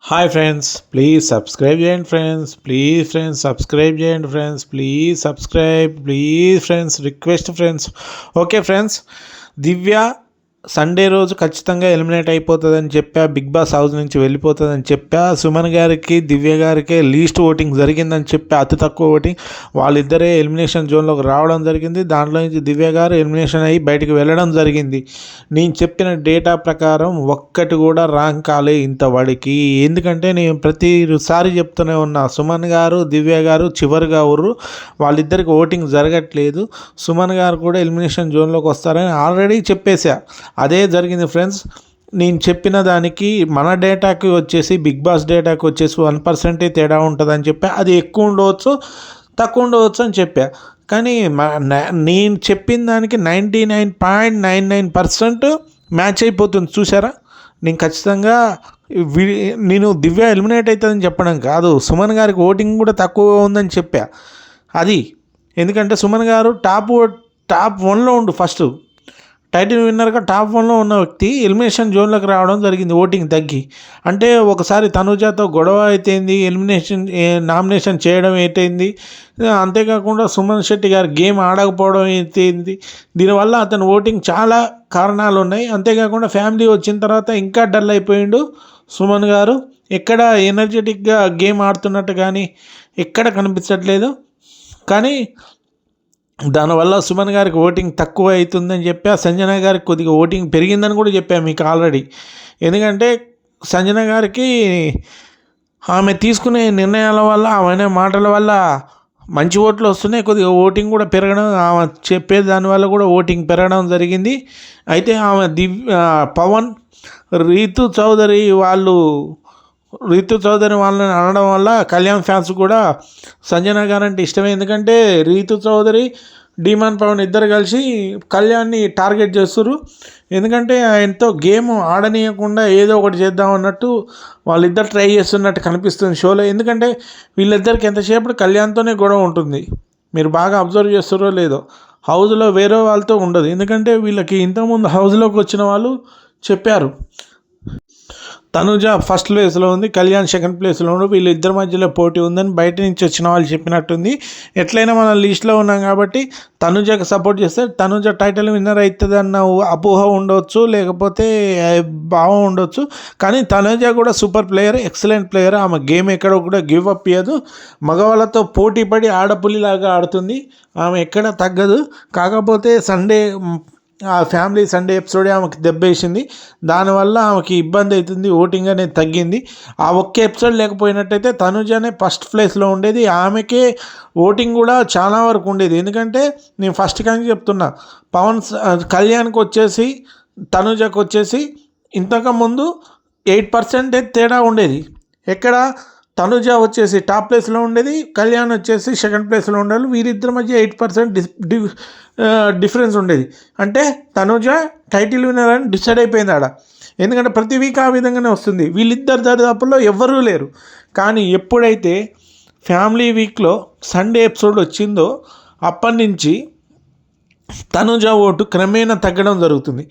Hi friends, please subscribe చేయండి friends. Please friends subscribe చేయండి friends. Please subscribe. Please friends, request friends. Okay friends, Divya Sunday రోజు ఖచ్చితంగా eliminate అయిపోతుందని చెప్పా. Big boss house నుంచి వెళ్ళిపోతుందని చెప్పా. సుమన్ గారికి దివ్య గారికి లీస్ట్ ఓటింగ్ జరిగిందని చెప్పా, అతి తక్కువ ఓటింగ్. వాళ్ళిద్దరే ఎలిమినేషన్ జోన్లోకి రావడం జరిగింది. దాంట్లో నుంచి దివ్య గారు ఎలిమినేషన్ అయ్యి బయటకు వెళ్ళడం జరిగింది. నేను చెప్పిన డేటా ప్రకారం ఒక్కటి కూడా రాంగ్ కాలే ఇంతవాడికి. ఎందుకంటే నేను ప్రతిసారి చెప్తూనే ఉన్నా, సుమన్ గారు దివ్య గారు చివరిగా ఊరు, వాళ్ళిద్దరికి ఓటింగ్ జరగట్లేదు. సుమన్ గారు కూడా ఎలిమినేషన్ జోన్లోకి వస్తారని ఆల్రెడీ చెప్పేశా. అదే జరిగింది ఫ్రెండ్స్. నేను చెప్పిన దానికి మన డేటాకి వచ్చేసి బిగ్ బాస్ డేటాకి వచ్చేసి 1% తేడా ఉంటుందని చెప్పా. అది ఎక్కువ ఉండవచ్చు, తక్కువ ఉండవచ్చు అని చెప్పా. కానీ నేను చెప్పిన దానికి 99.99% మ్యాచ్ అయిపోతుంది. చూసారా? నేను ఖచ్చితంగా నేను దివ్య ఎలిమినేట్ అవుతుందని చెప్పడం కాదు, సుమన్ గారికి ఓటింగ్ కూడా తక్కువ ఉందని చెప్పా. అది ఎందుకంటే సుమన్ గారు టాప్ 1లో ఉండు. ఫస్ట్ టైటిల్ విన్నర్గా టాప్ 1లో ఉన్న వ్యక్తి ఎలిమినేషన్ జోన్లోకి రావడం జరిగింది ఓటింగ్ తగ్గి. అంటే ఒకసారి తనుజాతో గొడవ అయితేంది, నామినేషన్ చేయడం అయితేంది, అంతేకాకుండా సుమన్ శెట్టి గారు గేమ్ ఆడకపోవడం అయితేంది. దీనివల్ల అతను ఓటింగ్ చాలా కారణాలు ఉన్నాయి. అంతేకాకుండా ఫ్యామిలీ వచ్చిన తర్వాత ఇంకా డల్ అయిపోయిండు సుమన్ గారు. ఎక్కడ ఎనర్జెటిక్గా గేమ్ ఆడుతున్నట్టు కానీ ఎక్కడ కనిపించట్లేదు. కానీ దానివల్ల సుమన్ గారికి ఓటింగ్ తక్కువ అవుతుందని చెప్పా. సంజన గారికి కొద్దిగా ఓటింగ్ పెరిగిందని కూడా చెప్పా మీకు ఆల్రెడీ. ఎందుకంటే సంజన గారికి ఆమె తీసుకునే నిర్ణయాల వల్ల, ఆమె మాటల వల్ల మంచి ఓట్లు వస్తున్నాయి. కొద్దిగా ఓటింగ్ కూడా పెరగడం, ఆమె చెప్పే దానివల్ల కూడా ఓటింగ్ పెరగడం జరిగింది. అయితే ఆమె పవన్, రీతు చౌదరి వాళ్ళని అనడం వల్ల కళ్యాణ్ ఫ్యాన్స్ కూడా సంజన గారు అంటే ఇష్టమే. ఎందుకంటే రీతు చౌదరి, డీమాన్ పవన్ ఇద్దరు కలిసి కళ్యాణ్ని టార్గెట్ చేస్తున్నారు. ఎందుకంటే ఆయనతో గేమ్ ఆడనీయకుండా ఏదో ఒకటి చేద్దాం అన్నట్టు వాళ్ళిద్దరు ట్రై చేస్తున్నట్టు కనిపిస్తుంది షోలో. ఎందుకంటే వీళ్ళిద్దరికి ఎంతసేపు కళ్యాణ్తోనే గొడవ ఉంటుంది. మీరు బాగా అబ్జర్వ్ చేస్తారో లేదో, హౌస్లో వేరే వాళ్ళతో ఉండదు. ఎందుకంటే వీళ్ళకి ఇంతకుముందు హౌస్లోకి వచ్చిన వాళ్ళు చెప్పారు, తనుజ ఫస్ట్ ప్లేస్లో ఉంది, కళ్యాణ్ సెకండ్ ప్లేస్లో ఉంది, వీళ్ళిద్దరి మధ్యలో పోటీ ఉందని బయట నుంచి వచ్చిన వాళ్ళు చెప్పినట్టుంది. ఎట్లయినా మనం లిస్ట్లో ఉన్నాం కాబట్టి తనుజకు సపోర్ట్ చేస్తే తనుజ టైటిల్ విన్నర్ అవుతుంది అన్న అపోహ ఉండవచ్చు, లేకపోతే భావం ఉండొచ్చు. కానీ తనుజ కూడా సూపర్ ప్లేయర్, ఎక్సలెంట్ ప్లేయర్. ఆమె గేమ్ ఎక్కడ కూడా గివ్ అప్ ఇయ్యదు. మగవాళ్ళతో పోటీ పడి ఆడపుల్లిలాగా ఆడుతుంది. ఆమె ఎక్కడ తగ్గదు. కాకపోతే ఆ ఫ్యామిలీ సండే ఎపిసోడే ఆమెకి దెబ్బేసింది. దానివల్ల ఆమెకి ఇబ్బంది అవుతుంది, ఓటింగ్ అనేది తగ్గింది. ఆ ఒక్క ఎపిసోడ్ లేకపోయినట్టయితే తనుజనే ఫస్ట్ ప్లేస్లో ఉండేది. ఆమెకే ఓటింగ్ కూడా చాలా వరకు ఉండేది. ఎందుకంటే నేను ఫస్ట్ కానీ చెప్తున్నా, కళ్యాణ్కి వచ్చేసి తనుజకు వచ్చేసి ఇంతకుముందు 8% తేడా ఉండేది. ఎక్కడ తనుజ వచ్చేసి టాప్ ప్లేస్లో ఉండేది, కళ్యాణ్ వచ్చేసి సెకండ్ ప్లేస్లో ఉండేది. వీరిద్దరి మధ్య 8% డిఫరెన్స్ ఉండేది. అంటే తనుజ టైటిల్ విన్నర్ అని డిసైడ్ అయిపోయింది ఆడ. ఎందుకంటే ప్రతి వీక్ ఆ విధంగానే వస్తుంది. వీళ్ళిద్దరు దరిదాపుల్లో ఎవ్వరూ లేరు. కానీ ఎప్పుడైతే ఫ్యామిలీ వీక్లో సండే ఎపిసోడ్ వచ్చిందో అప్పటి నుంచి తనుజ ఓటు క్రమేణా తగ్గడం జరుగుతుంది.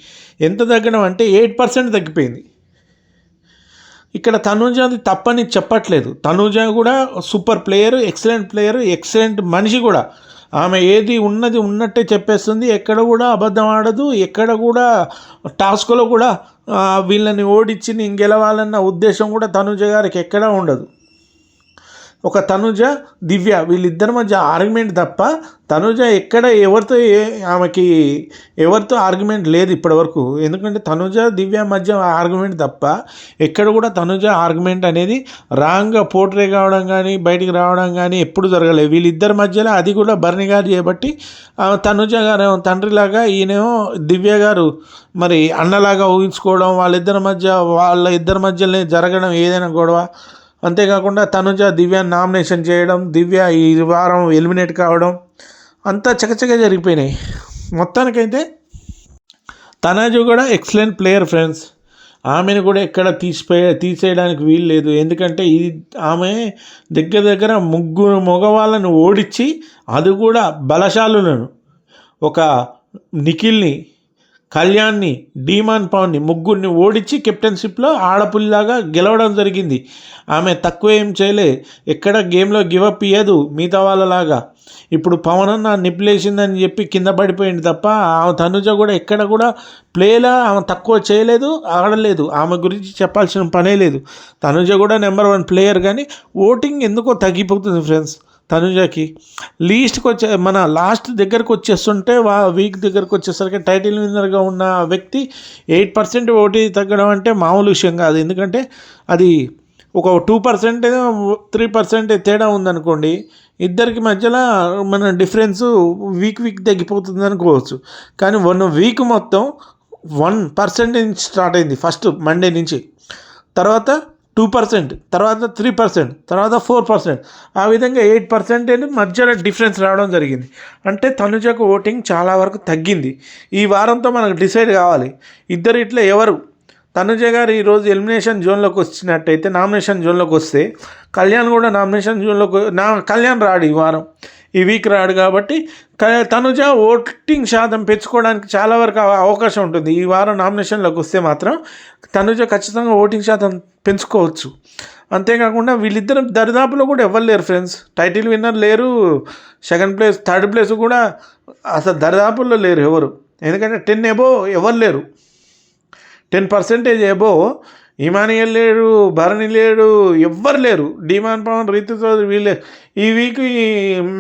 ఎంత తగ్గడం అంటే 8% తగ్గిపోయింది. ఇక్కడ తనుజది తప్పని చెప్పట్లేదు. తనుజ కూడా super player, excellent player, excellent మనిషి కూడా. ఆమె ఏది ఉన్నది ఉన్నట్టే చెప్పేస్తుంది. ఎక్కడ కూడా అబద్ధం ఆడదు. ఎక్కడ కూడా టాస్క్లో కూడా వీళ్ళని ఓడించి నేను గెలవాలన్న ఉద్దేశం కూడా తనుజ గారికి ఎక్కడా ఉండదు. ఒక తనుజ, దివ్య వీళ్ళిద్దరి మధ్య ఆర్గ్యుమెంట్ తప్ప తనుజ ఎక్కడ ఎవరితో ఆర్గ్యుమెంట్ లేదు ఇప్పటివరకు. ఎందుకంటే తనుజ దివ్య మధ్య ఆర్గ్యుమెంట్ తప్ప ఎక్కడ కూడా తనుజ ఆర్గ్యుమెంట్ అనేది రాంగ్గా పోర్ట్రే కావడం కానీ బయటికి రావడం కానీ ఎప్పుడు జరగలేదు. వీళ్ళిద్దరి మధ్యలో అది కూడా భరణి గారు చేయబట్టి తనుజ గారు తండ్రిలాగా, ఈయనేమో దివ్య గారు మరి అన్నలాగా ఊహించుకోవడం, వాళ్ళ ఇద్దరి మధ్యలోనే జరగడం ఏదైనా గొడవ. అంతేకాకుండా తనుజ దివ్యాన్ని నామినేషన్ చేయడం, దివ్య ఈ వారం ఎలిమినేట్ కావడం, అంతా చకచక జరిగిపోయినాయి. మొత్తానికైతే తనుజ కూడా ఎక్సలెంట్ ప్లేయర్ ఫ్రెండ్స్. ఆమెను కూడా ఎక్కడ తీసేయడానికి వీలు లేదు. ఎందుకంటే ఆమె దగ్గర ముగ్గురు మగవాళ్ళను ఓడించి, అది కూడా బలశాలులను, ఒక నిఖిల్ని, కళ్యాణ్ని, డీమాన్ పవన్ని ముగ్గురిని ఓడించి కెప్టెన్షిప్లో ఆడపుల్లాగా గెలవడం జరిగింది. ఆమె తక్కువ ఏం చేయలే, ఎక్కడ గేమ్లో గివప్ ఇయ్యదు మిగతా వాళ్ళలాగా. ఇప్పుడు పవన్ అన్న నిప్లేసిందని చెప్పి కింద పడిపోయింది తప్ప ఆమె తనుజ కూడా ఎక్కడ కూడా ప్లేలా ఆమె తక్కువ చేయలేదు, ఆడలేదు. ఆమె గురించి చెప్పాల్సిన పనే లేదు. తనుజ కూడా నెంబర్ 1 ప్లేయర్, కానీ ఓటింగ్ ఎందుకో తగ్గిపోతుంది ఫ్రెండ్స్. తనుజకి మన లాస్ట్ దగ్గరకు వచ్చేస్తుంటే వీక్ దగ్గరకు వచ్చేసరికి టైటిల్ విన్నర్గా ఉన్న వ్యక్తి 8% ఓటీ తగ్గడం అంటే మామూలు విషయం కాదు. ఎందుకంటే అది ఒక 2% 3% తేడా ఉందనుకోండి, ఇద్దరికి మధ్యలో మన డిఫరెన్స్ వీక్ తగ్గిపోతుంది అనుకోవచ్చు. కానీ 1 వీక్ మొత్తం 1% నుంచి స్టార్ట్ అయింది. ఫస్ట్ మండే నుంచి, తర్వాత 2%, తర్వాత 3%, తర్వాత 4%, ఆ విధంగా 8% మధ్యలో డిఫరెన్స్ రావడం జరిగింది. అంటే తనుజకు ఓటింగ్ చాలా వరకు తగ్గింది. ఈ వారంతో మనకు డిసైడ్ కావాలి ఇద్దరు ఇట్లా ఎవరు. తనుజ గారు ఈరోజు ఎలిమినేషన్ జోన్లోకి వచ్చినట్టయితే, నామినేషన్ జోన్లోకి వస్తే కళ్యాణ్ కూడా నామినేషన్ జోన్లోకి కళ్యాణ్ రాడు ఈ వారం, ఈ వీక్ రాడు. కాబట్టి తనుజ ఓటింగ్ శాతం పెంచుకోవడానికి చాలా వరకు అవకాశం ఉంటుంది. ఈ వారం నామినేషన్లోకి వస్తే మాత్రం తనుజ ఖచ్చితంగా ఓటింగ్ శాతం పెంచుకోవచ్చు. అంతేకాకుండా వీళ్ళిద్దరు దరిదాపులో కూడా ఎవరు లేరు ఫ్రెండ్స్. టైటిల్ విన్నర్ లేరు, సెకండ్ ప్లేస్, థర్డ్ ప్లేస్ కూడా అసలు దరిదాపుల్లో లేరు ఎవరు. ఎందుకంటే 10 ఎబో ఎవరు లేరు. 10% ఎబో ఇమానియల్ లేడు, భరణి లేడు, ఎవ్వరు లేరు. డీమాన్ పవన్, రీతు చౌదరి వీళ్ళే ఈ వీక్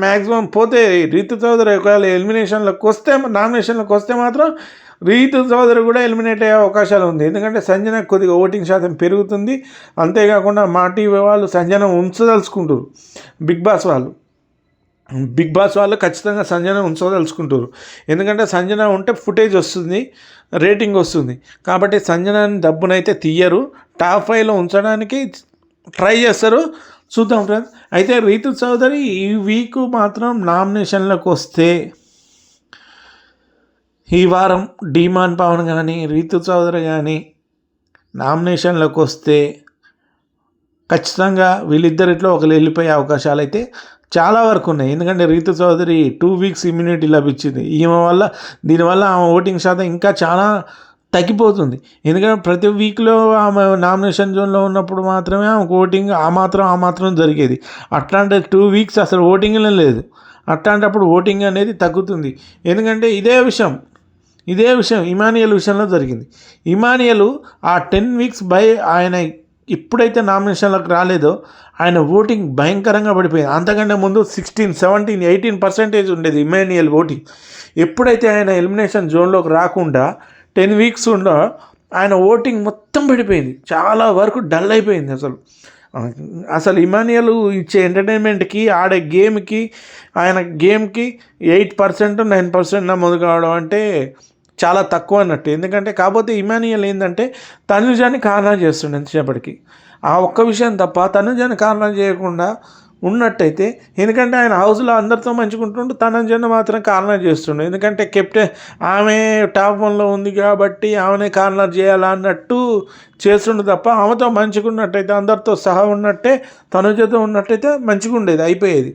మ్యాక్సిమం పోతే. రీతు చౌదరి ఒకవేళ ఎలిమినేషన్లోకి వస్తే, నామినేషన్లోకి వస్తే మాత్రం రీతు చౌదరి కూడా ఎలిమినేట్ అయ్యే అవకాశాలు ఉంది. ఎందుకంటే సంజన కొద్దిగా ఓటింగ్ శాతం పెరుగుతుంది. అంతేకాకుండా మా టీవీ వాళ్ళు సంజన ఉంచదలుచుకుంటారు. బిగ్ బాస్ వాళ్ళు ఖచ్చితంగా సంజన ఉంచదలుచుకుంటారు. ఎందుకంటే సంజన ఉంటే ఫుటేజ్ వస్తుంది, రేటింగ్ వస్తుంది. కాబట్టి సంజనని డబ్బునైతే తీయరు, టాప్ 5లో ఉంచడానికి ట్రై చేస్తారు. చూద్దాం ఫ్రెండ్స్. అయితే రీతు చౌదరి ఈ వీక్ మాత్రం నామినేషన్లకు వస్తే, ఈ వారం డీమాన్ పవన్ కానీ రీతు చౌదరి కానీ నామినేషన్లోకి వస్తే ఖచ్చితంగా వీళ్ళిద్దరిట్లో ఒకరు వెళ్ళిపోయే అవకాశాలు అయితే చాలా వరకు ఉన్నాయి. ఎందుకంటే రీతు చౌదరి 2 వీక్స్ ఇమ్యూనిటీ లభించింది. దీనివల్ల ఆమె ఓటింగ్ శాతం ఇంకా చాలా తగ్గిపోతుంది. ఎందుకంటే ప్రతి వీక్లో ఆమె నామినేషన్ జోన్లో ఉన్నప్పుడు మాత్రమే ఆమెకు ఓటింగ్ ఆ మాత్రం జరిగేది. అట్లాంటి 2 వీక్స్ అసలు ఓటింగ్లో లేదు. అట్లాంటప్పుడు ఓటింగ్ అనేది తగ్గుతుంది. ఎందుకంటే ఇదే విషయం ఇమానియల్ విషయంలో జరిగింది. ఇమానియల్ ఆ 10 వీక్స్ ఆయన ఎప్పుడైతే నామినేషన్లకు రాలేదో ఆయన ఓటింగ్ భయంకరంగా పడిపోయింది. అంతకంటే ముందు 16, 17, 18% ఉండేది ఇమానియల్ ఓటింగ్. ఎప్పుడైతే ఆయన ఎలిమినేషన్ జోన్లోకి రాకుండా 10 వీక్స్ ఉండో ఆయన ఓటింగ్ మొత్తం పడిపోయింది. చాలా వరకు డల్ అయిపోయింది. అసలు ఇమానియల్ ఇచ్చే ఎంటర్టైన్మెంట్కి, ఆడే గేమ్కి, ఆయన గేమ్కి 8%, 9% నమోదు కావడం అంటే చాలా తక్కువ అన్నట్టు. ఎందుకంటే కాకపోతే ఇమానియల్ ఏంటంటే తనుజాని కారణం చేస్తుండే ఎంతసేపటికి. ఆ ఒక్క విషయం తప్ప తనుజాని కారణం చేయకుండా ఉన్నట్టయితే, ఎందుకంటే ఆయన హౌస్లో అందరితో మంచుకుంటుంటూ తనుజాని మాత్రం కారణం చేస్తుండే. ఎందుకంటే కెప్టెన్ ఆమె టాప్ 1లో ఉంది కాబట్టి ఆమెనే కారణం చేయాలా అన్నట్టు చేస్తుండే తప్ప, ఆమెతో మంచుకున్నట్టయితే, అందరితో సహా ఉన్నట్టే తనుజతో ఉన్నట్టయితే మంచిగా ఉండేది, అయిపోయేది.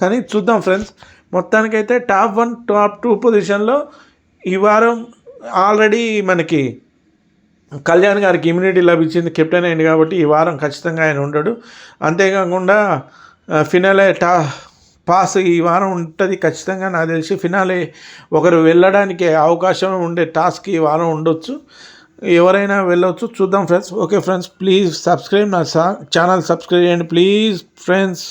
కానీ చూద్దాం ఫ్రెండ్స్. మొత్తానికైతే టాప్ 1, టాప్ 2 పొజిషన్లో ఈ వారం ఆల్రెడీ మనకి కళ్యాణ్ గారికి ఇమ్యూనిటీ లభించింది, కెప్టెన్ అయింది కాబట్టి ఈ వారం ఖచ్చితంగా ఆయన ఉండడు. అంతేకాకుండా ఫినాలే పాస్ ఈ వారం ఉంటుంది ఖచ్చితంగా. నాకు తెలిసి ఫినాలే ఒకరు వెళ్ళడానికి అవకాశం ఉండే టాస్క్ ఈ వారం ఉండొచ్చు, ఎవరైనా వెళ్ళవచ్చు. చూద్దాం friends. Okay friends, please subscribe, నా ఛానల్ సబ్స్క్రైబ్ చేయండి ప్లీజ్ ఫ్రెండ్స్.